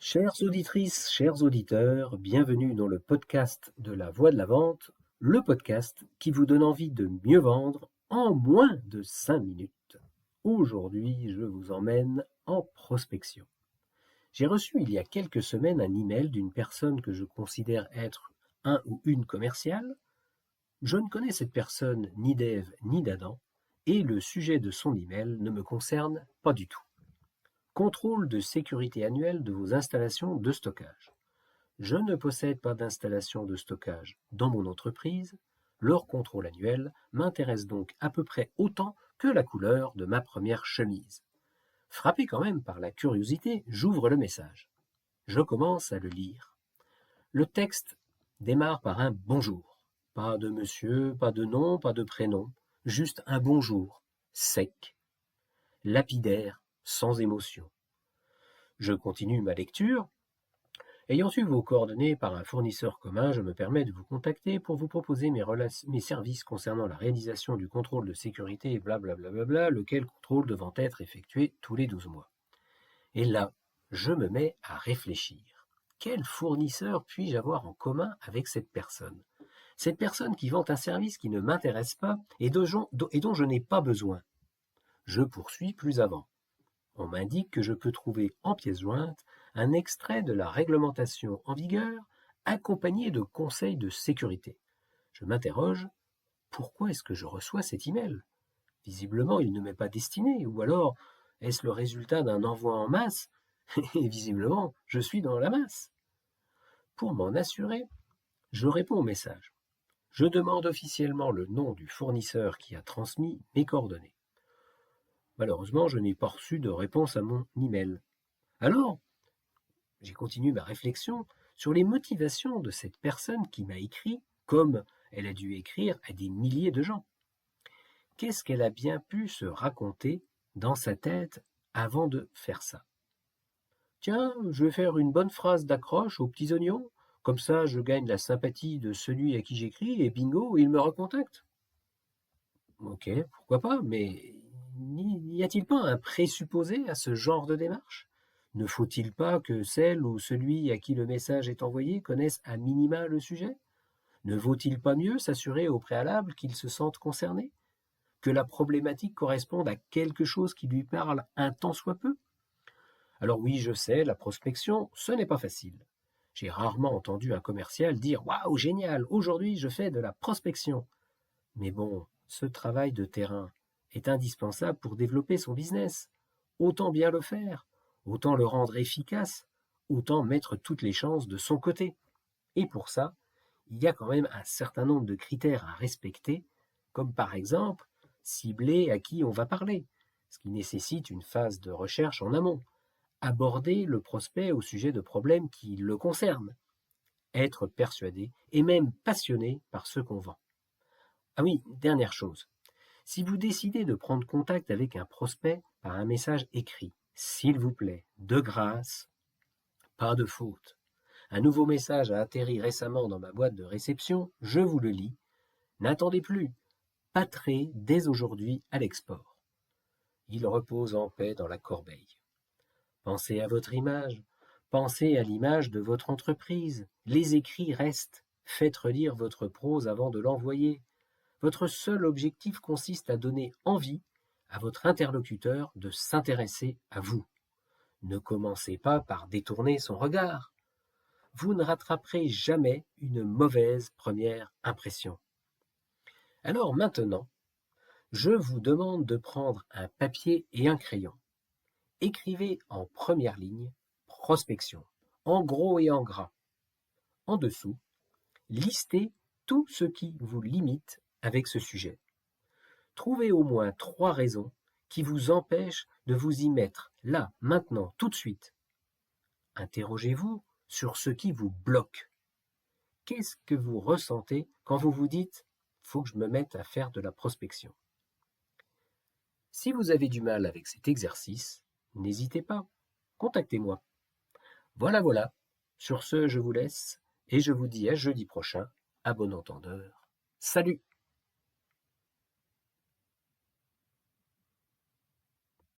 Chères auditrices, chers auditeurs, bienvenue dans le podcast de la Voix de la Vente, le podcast qui vous donne envie de mieux vendre en moins de 5 minutes. Aujourd'hui, je vous emmène en prospection. J'ai reçu il y a quelques semaines un email d'une personne que je considère être un ou une commerciale. Je ne connais cette personne ni d'Ève ni d'Adam, et le sujet de son email ne me concerne pas du tout. Contrôle de sécurité annuel de vos installations de stockage. Je ne possède pas d'installation de stockage dans mon entreprise. Leur contrôle annuel m'intéresse donc à peu près autant que la couleur de ma première chemise. Frappé quand même par la curiosité, j'ouvre le message. Je commence à le lire. Le texte démarre par un bonjour. Pas de monsieur, pas de nom, pas de prénom, juste un bonjour, sec, lapidaire, sans émotion. Je continue ma lecture. Ayant eu vos coordonnées par un fournisseur commun, je me permets de vous contacter pour vous proposer mes services concernant la réalisation du contrôle de sécurité et blablabla, lequel contrôle devant être effectué tous les 12 mois. Et là, je me mets à réfléchir. Quel fournisseur puis-je avoir en commun avec cette personne ? Cette personne qui vend un service qui ne m'intéresse pas et dont je n'ai pas besoin. Je poursuis plus avant. On m'indique que je peux trouver en pièce jointe un extrait de la réglementation en vigueur accompagné de conseils de sécurité. Je m'interroge, pourquoi est-ce que je reçois cet email ? Visiblement, il ne m'est pas destiné, ou alors est-ce le résultat d'un envoi en masse ? Et visiblement, je suis dans la masse. Pour m'en assurer, je réponds au message. Je demande officiellement le nom du fournisseur qui a transmis mes coordonnées. Malheureusement, je n'ai pas reçu de réponse à mon email. Alors, j'ai continué ma réflexion sur les motivations de cette personne qui m'a écrit, comme elle a dû écrire à des milliers de gens. Qu'est-ce qu'elle a bien pu se raconter dans sa tête avant de faire ça ? Tiens, je vais faire une bonne phrase d'accroche aux petits oignons, comme ça je gagne la sympathie de celui à qui j'écris et bingo, il me recontacte. Ok, pourquoi pas, mais n'y a-t-il pas un présupposé à ce genre de démarche ? Ne faut-il pas que celle ou celui à qui le message est envoyé connaisse à minima le sujet ? Ne vaut-il pas mieux s'assurer au préalable qu'il se sente concerné ? Que la problématique corresponde à quelque chose qui lui parle un tant soit peu ? Alors oui, je sais, la prospection, ce n'est pas facile. J'ai rarement entendu un commercial dire « Waouh, génial, aujourd'hui je fais de la prospection ». Mais bon, ce travail de terrain est indispensable pour développer son business. Autant bien le faire, autant le rendre efficace, autant mettre toutes les chances de son côté. Et pour ça, il y a quand même un certain nombre de critères à respecter, comme par exemple cibler à qui on va parler, ce qui nécessite une phase de recherche en amont, aborder le prospect au sujet de problèmes qui le concernent, être persuadé et même passionné par ce qu'on vend. Ah oui, dernière chose. Si vous décidez de prendre contact avec un prospect par un message écrit, s'il vous plaît, de grâce, pas de faute. Un nouveau message a atterri récemment dans ma boîte de réception, je vous le lis. N'attendez plus, pâtrez dès aujourd'hui à l'export. Il repose en paix dans la corbeille. Pensez à votre image, pensez à l'image de votre entreprise. Les écrits restent, faites relire votre prose avant de l'envoyer. Votre seul objectif consiste à donner envie à votre interlocuteur de s'intéresser à vous. Ne commencez pas par détourner son regard. Vous ne rattraperez jamais une mauvaise première impression. Alors maintenant, je vous demande de prendre un papier et un crayon. Écrivez en première ligne « prospection », en gros et en gras. En dessous, listez tout ce qui vous limite avec ce sujet. Trouvez au moins 3 raisons qui vous empêchent de vous y mettre, là, maintenant, tout de suite. Interrogez-vous sur ce qui vous bloque. Qu'est-ce que vous ressentez quand vous vous dites « faut que je me mette à faire de la prospection ». Si vous avez du mal avec cet exercice, n'hésitez pas, contactez-moi. Voilà. Sur ce, je vous laisse et je vous dis à jeudi prochain. À bon entendeur. Salut!